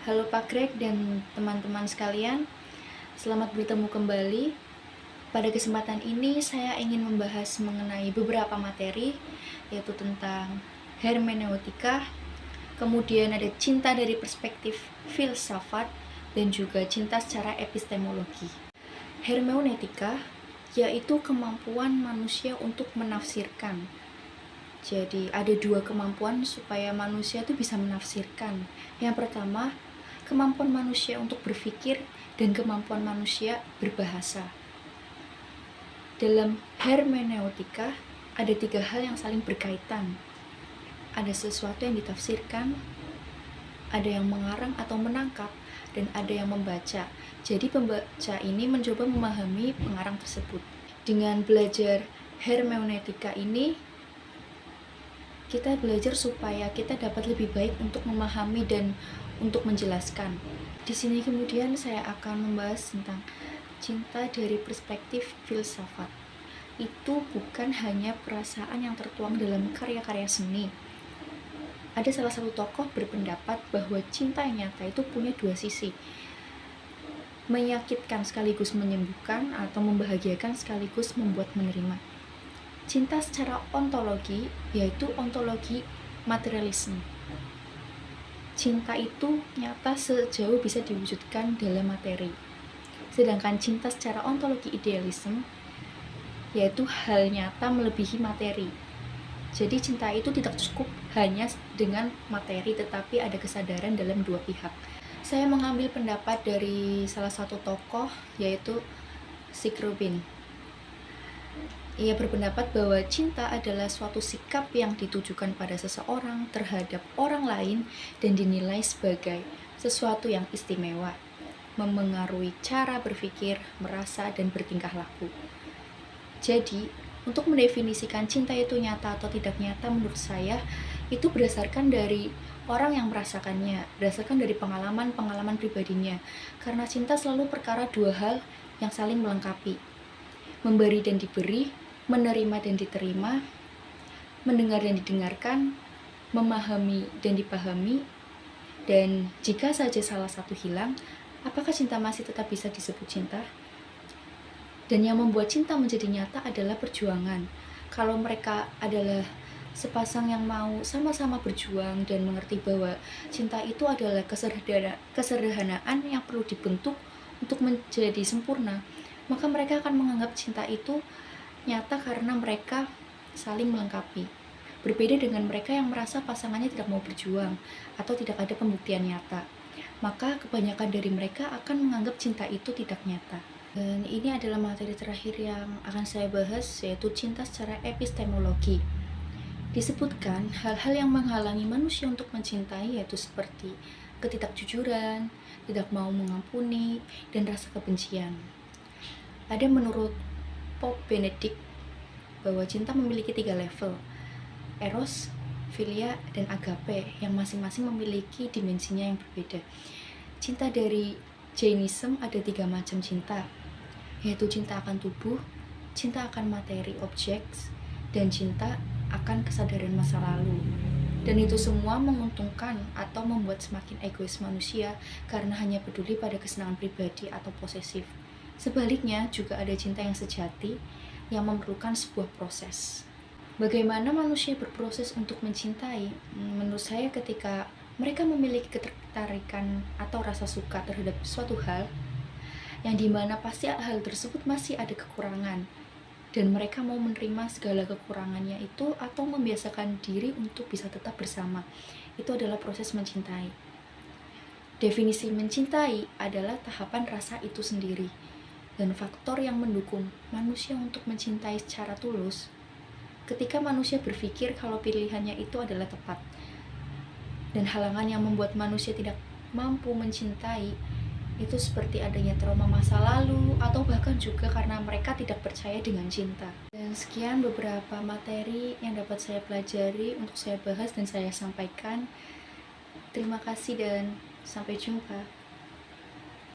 Halo Pak Greg dan teman-teman sekalian, selamat bertemu kembali. Pada kesempatan ini saya ingin membahas mengenai beberapa materi, yaitu tentang hermeneutika, kemudian ada cinta dari perspektif filsafat, dan juga cinta secara epistemologi. Hermeneutika yaitu kemampuan manusia untuk menafsirkan. Jadi ada dua kemampuan supaya manusia itu bisa menafsirkan. Yang pertama, kemampuan manusia untuk berpikir dan kemampuan manusia berbahasa. Dalam hermeneutika ada tiga hal yang saling berkaitan. Ada sesuatu yang ditafsirkan, ada yang mengarang atau menangkap, dan ada yang membaca. Jadi pembaca ini mencoba memahami pengarang tersebut. Dengan belajar hermeneutika ini, kita belajar supaya kita dapat lebih baik untuk memahami dan untuk menjelaskan. Di sini kemudian saya akan membahas tentang cinta dari perspektif filsafat. Itu bukan hanya perasaan yang tertuang dalam karya-karya seni. Ada salah satu tokoh berpendapat bahwa cinta yang nyata itu punya dua sisi, menyakitkan sekaligus menyembuhkan atau membahagiakan sekaligus membuat menerima. Cinta secara ontologi yaitu ontologi materialisme. Cinta itu nyata sejauh bisa diwujudkan dalam materi. Sedangkan cinta secara ontologi idealisme yaitu hal nyata melebihi materi. Jadi cinta itu tidak cukup hanya dengan materi, tetapi ada kesadaran dalam dua pihak. Saya mengambil pendapat dari salah satu tokoh, yaitu Sig Rubin. Ia berpendapat bahwa cinta adalah suatu sikap yang ditujukan pada seseorang terhadap orang lain dan dinilai sebagai sesuatu yang istimewa, memengaruhi cara berpikir, merasa, dan bertingkah laku. Jadi, untuk mendefinisikan cinta itu nyata atau tidak nyata, menurut saya itu berdasarkan dari orang yang merasakannya, berdasarkan dari pengalaman pribadinya. Karena cinta selalu perkara dua hal yang saling melengkapi, memberi dan diberi, menerima dan diterima, mendengar dan didengarkan, memahami dan dipahami. Dan jika saja salah satu hilang, apakah cinta masih tetap bisa disebut cinta? Dan yang membuat cinta menjadi nyata adalah perjuangan. Kalau mereka adalah sepasang yang mau sama-sama berjuang dan mengerti bahwa cinta itu adalah kesederhanaan yang perlu dibentuk untuk menjadi sempurna, maka mereka akan menganggap cinta itu nyata karena mereka saling melengkapi. Berbeda dengan mereka yang merasa pasangannya tidak mau berjuang atau tidak ada pembuktian nyata, maka kebanyakan dari mereka akan menganggap cinta itu tidak nyata. Dan ini adalah materi terakhir yang akan saya bahas, yaitu cinta secara epistemologi. Disebutkan hal-hal yang menghalangi manusia untuk mencintai, yaitu seperti ketidakjujuran, tidak mau mengampuni, dan rasa kebencian. Ada menurut Pope Benedict bahwa cinta memiliki 3 level, eros, philia, dan agape, yang masing-masing memiliki dimensinya yang berbeda. Cinta dari Jainism ada 3 macam cinta, yaitu cinta akan tubuh, cinta akan materi objek, dan cinta akan kesadaran masa lalu. Dan itu semua menguntungkan atau membuat semakin egois manusia karena hanya peduli pada kesenangan pribadi atau posesif. Sebaliknya, juga ada cinta yang sejati yang memerlukan sebuah proses. Bagaimana manusia berproses untuk mencintai? Menurut saya ketika mereka memiliki ketertarikan atau rasa suka terhadap suatu hal, yang dimana pasti hal tersebut masih ada kekurangan, dan mereka mau menerima segala kekurangannya itu atau membiasakan diri untuk bisa tetap bersama. Itu adalah proses mencintai. Definisi mencintai adalah tahapan rasa itu sendiri, dan faktor yang mendukung manusia untuk mencintai secara tulus ketika manusia berpikir kalau pilihannya itu adalah tepat. Dan halangan yang membuat manusia tidak mampu mencintai itu seperti adanya trauma masa lalu atau bahkan juga karena mereka tidak percaya dengan cinta. Dan sekian beberapa materi yang dapat saya pelajari untuk saya bahas dan saya sampaikan. Terima kasih dan sampai jumpa.